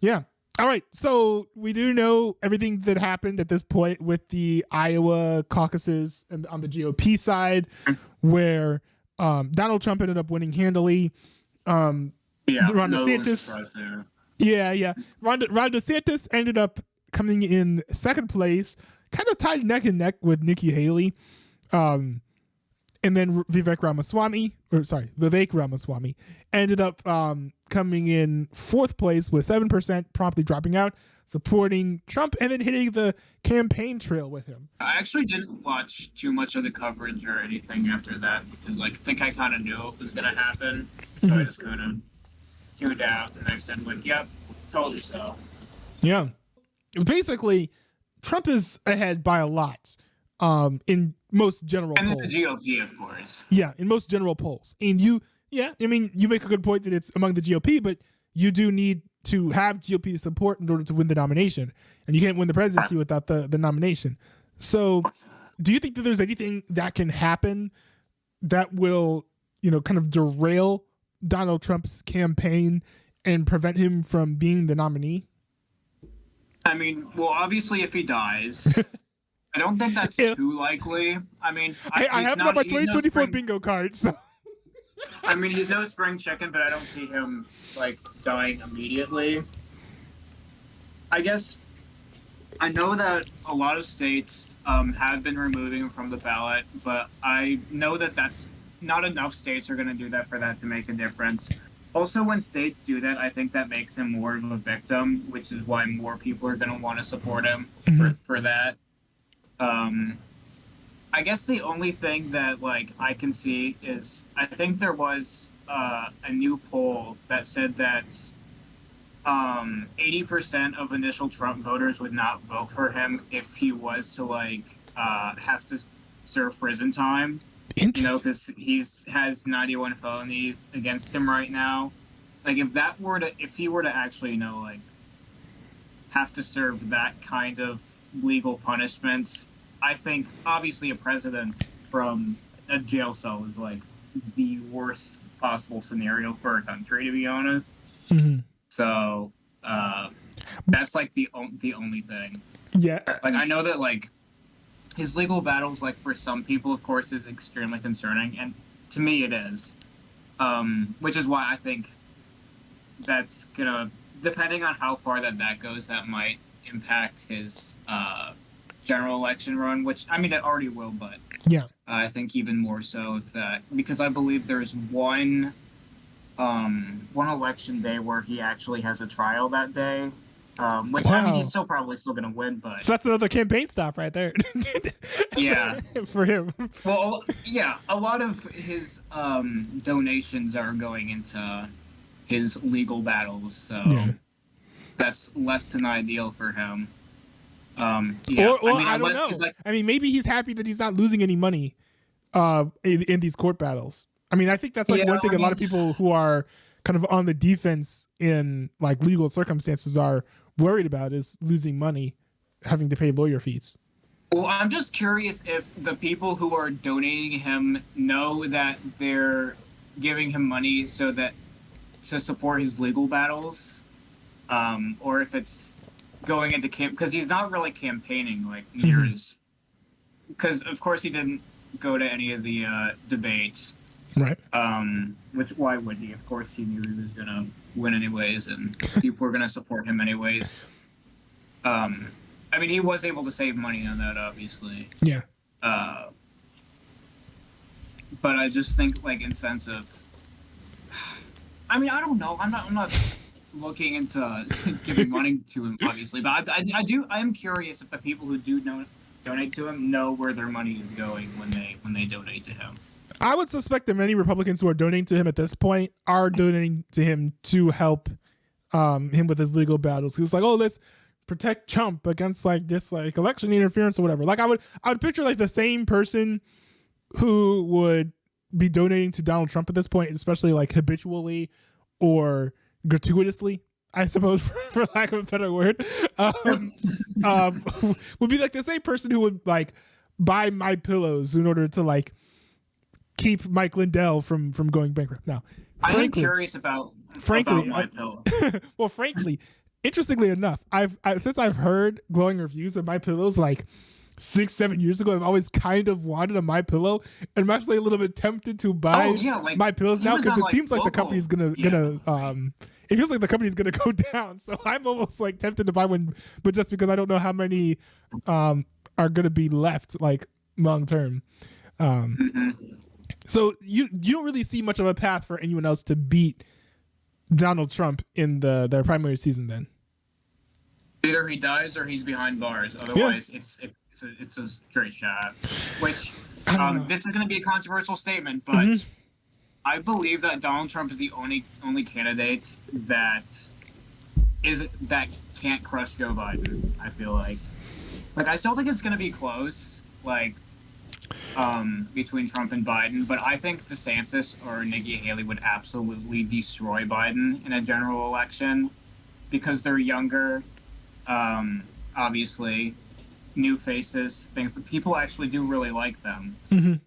Yeah. All right. So we do know everything that happened at this point with the Iowa caucuses and on the GOP side, where Donald Trump ended up winning handily. Ron no DeSantis, surprise there. yeah. Ron DeSantis ended up coming in second place, kind of tied neck and neck with Nikki Haley. And then Vivek Ramaswamy ended up coming in fourth place with 7%, promptly dropping out, supporting Trump, and then hitting the campaign trail with him. I actually didn't watch too much of the coverage or anything after that because I think I kind of knew it was going to happen. So I just kind of tuned out, and I said, like, yep, told you so. Yeah. Basically, Trump is ahead by a lot in most general polls. And then the GOP, of course. Yeah, in most general polls. And you make a good point that it's among the GOP, but you do need to have GOP support in order to win the nomination. And you can't win the presidency without the nomination. So do you think that there's anything that can happen that will, kind of derail Donald Trump's campaign and prevent him from being the nominee? I mean, well, obviously, if he dies, I don't think that's too likely. I mean, I have it on my 2024 bingo card. So. I mean, he's no spring chicken, but I don't see him dying immediately. I guess I know that a lot of states have been removing him from the ballot, but I know that that's not enough states are going to do that for that to make a difference. Also, when states do that, I think that makes him more of a victim, which is why more people are going to want to support him for that. I guess the only thing that I can see is I think there was a new poll that said that 80% of initial Trump voters would not vote for him if he was to have to serve prison time. Because he has 91 felonies against him right now. If he were to actually have to serve that kind of legal punishment, I think obviously a president from a jail cell is the worst possible scenario for a country, to be honest. Mm-hmm. So that's the only thing. Yeah. I know that his legal battles, for some people, of course, is extremely concerning, and to me it is. Which is why I think that's gonna, depending on how far that goes, that might impact his general election run, which, I mean, it already will, but yeah, I think even more so if that, because I believe there's one election day where he actually has a trial that day. Which, wow. I mean, he's probably still going to win, but... So that's another campaign stop right there. Yeah. For him. Well, yeah, a lot of his donations are going into his legal battles, so that's less than ideal for him. Yeah. I don't know. I mean, maybe he's happy that he's not losing any money in these court battles. I mean, I think that's one thing a lot of people who are kind of on the defense in legal circumstances are worried about is losing money, having to pay lawyer fees. Well, I'm just curious if the people who are donating him know that they're giving him money to support his legal battles, or if it's going into because he's not really campaigning near his, because of course he didn't go to any of the debates. Right. Which, why would he? Of course he knew he was going to win anyways, and people were going to support him anyways. I mean, he was able to save money on that, obviously. Yeah. But I just think, in sense of... I mean, I don't know. I'm not looking into giving money to him, obviously. But I am curious if the people who do donate to him know where their money is going when they donate to him. I would suspect that many Republicans who are donating to him at this point are donating to him to help him with his legal battles. He was let's protect Trump against this election interference or whatever. I would picture the same person who would be donating to Donald Trump at this point, especially habitually or gratuitously, I suppose, for lack of a better word, would be the same person who would buy My Pillows in order to keep Mike Lindell from going bankrupt. Now, I am curious about My Pillow. Well, frankly, interestingly enough, since I've heard glowing reviews of My Pillows like 6-7 years ago, I've always kind of wanted a My Pillow, and I'm actually a little bit tempted to buy My Pillows now because it seems like the company's gonna it feels like the company's gonna go down. So I'm almost like tempted to buy one, but just because I don't know how many are gonna be left like long term. So you don't really see much of a path for anyone else to beat Donald Trump in their primary season then. Either he dies or he's behind bars. Otherwise, it's a straight shot. Which this is going to be a controversial statement, but I believe that Donald Trump is the only candidate that can't crush Joe Biden. I feel like I still think it's going to be close, between Trump and Biden, but I think DeSantis or Nikki Haley would absolutely destroy Biden in a general election because they're younger. Obviously, new faces, things that people actually do really like them. And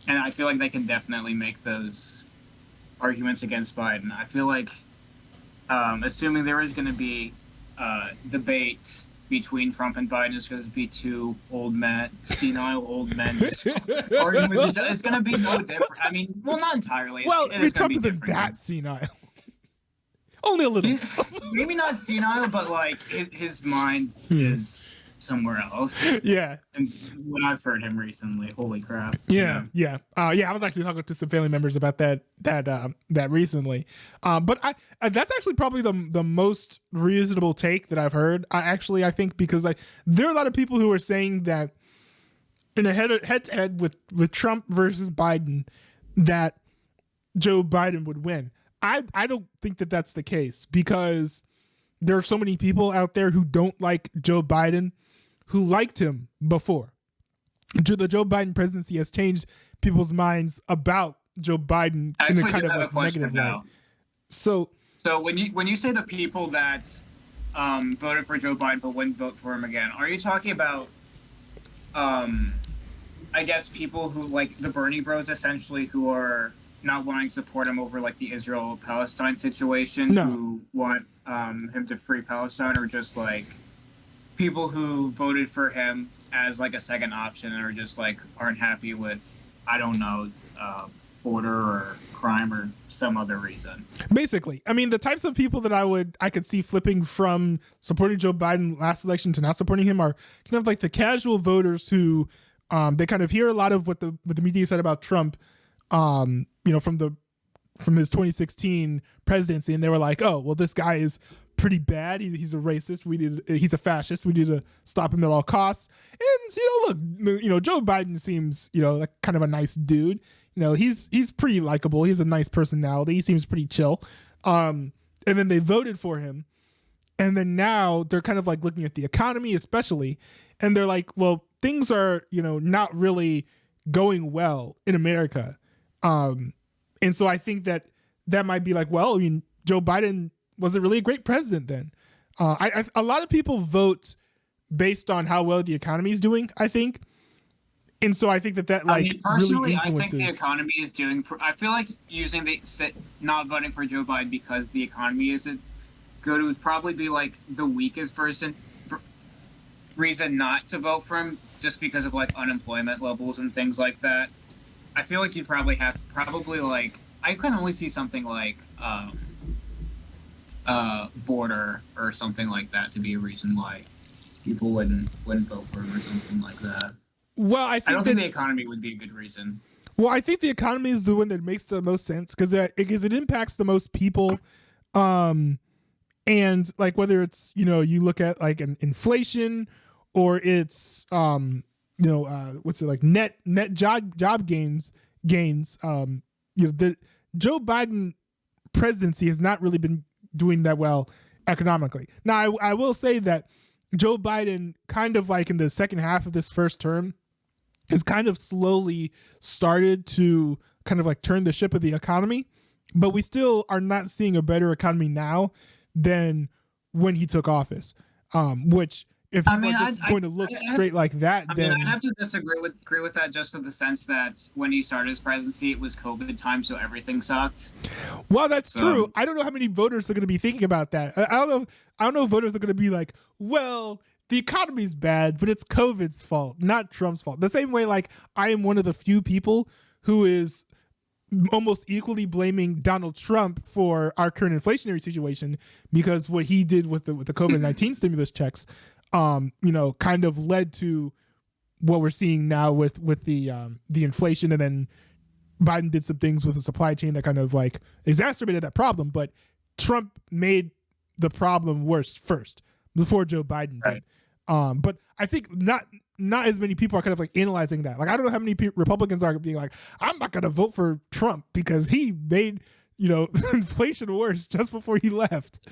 I feel like they can definitely make those arguments against Biden. I feel like, assuming there is going to be debate between Trump and Biden, is going to be two senile old men arguing with each other. It's going to be no different. I mean, well, not entirely. Well, Trump isn't that senile. Only a little. Maybe not senile, but his mind is somewhere else. Yeah. And when I've heard him recently, holy crap. Yeah. I was actually talking to some family members about that recently. But that's actually probably the most reasonable take that I've heard. I think because there are a lot of people who are saying that in a head-to-head with Trump versus Biden, that Joe Biden would win. I don't think that that's the case because there are so many people out there who don't like Joe Biden who liked him before. The Joe Biden presidency has changed people's minds about Joe Biden in a kind of negative light. So when you say the people that voted for Joe Biden but wouldn't vote for him again, are you talking about I guess people who like the Bernie Bros essentially, who are not wanting to support him over the Israel-Palestine situation, who want him to free Palestine, or just people who voted for him as a second option and are just aren't happy with, I don't know, border or crime or some other reason? Basically, I mean, the types of people that I could see flipping from supporting Joe Biden last election to not supporting him are kind of the casual voters who they kind of hear a lot of what the media said about Trump, from his 2016 presidency, and they were like, oh, well, this guy is pretty bad. He's a racist. He's a fascist. We need to stop him at all costs. And look, Joe Biden seems like kind of a nice dude. He's pretty likable. He has a nice personality. He seems pretty chill. And then they voted for him, and then now they're kind of looking at the economy, especially, and they're like, well, things are not really going well in America. And so I think that might be well, I mean, Joe Biden wasn't really a great president then. A lot of people vote based on how well the economy is doing, I think. And so I think that personally, really influences. I think the economy is doing. I feel like not voting for Joe Biden because the economy isn't good would probably be the weakest reason not to vote for him, just because of unemployment levels and things like that. I feel like you'd probably I can only see something border or something like that to be a reason why people wouldn't vote for him or something like that. Well, I don't think the economy would be a good reason. Well, I think the economy is the one that makes the most sense because it impacts the most people, and whether it's you look at an inflation or it's what's it net job gains. The Joe Biden presidency has not really been doing that well economically. Now, I will say that Joe Biden kind of in the second half of this first term has kind of slowly started to kind of turn the ship of the economy, but we still are not seeing a better economy now than when he took office, which if people are just going to look straight like that, then I'd have to agree with that, just in the sense that when he started his presidency, it was COVID time, so everything sucked. Well, that's true. I don't know how many voters are going to be thinking about that. I don't know if voters are going to be like, well, the economy's bad, but it's COVID's fault, not Trump's fault. The same way, like, I am one of the few people who is almost equally blaming Donald Trump for our current inflationary situation, because what he did with the COVID-19 stimulus checks, kind of led to what we're seeing now with the inflation. And then Biden did some things with the supply chain that kind of like exacerbated that problem. But Trump made the problem worse first before Joe Biden did. But I think not as many people are kind of like analyzing that. Like, I don't know how many Republicans are being like, I'm not going to vote for Trump because he made, inflation worse just before he left.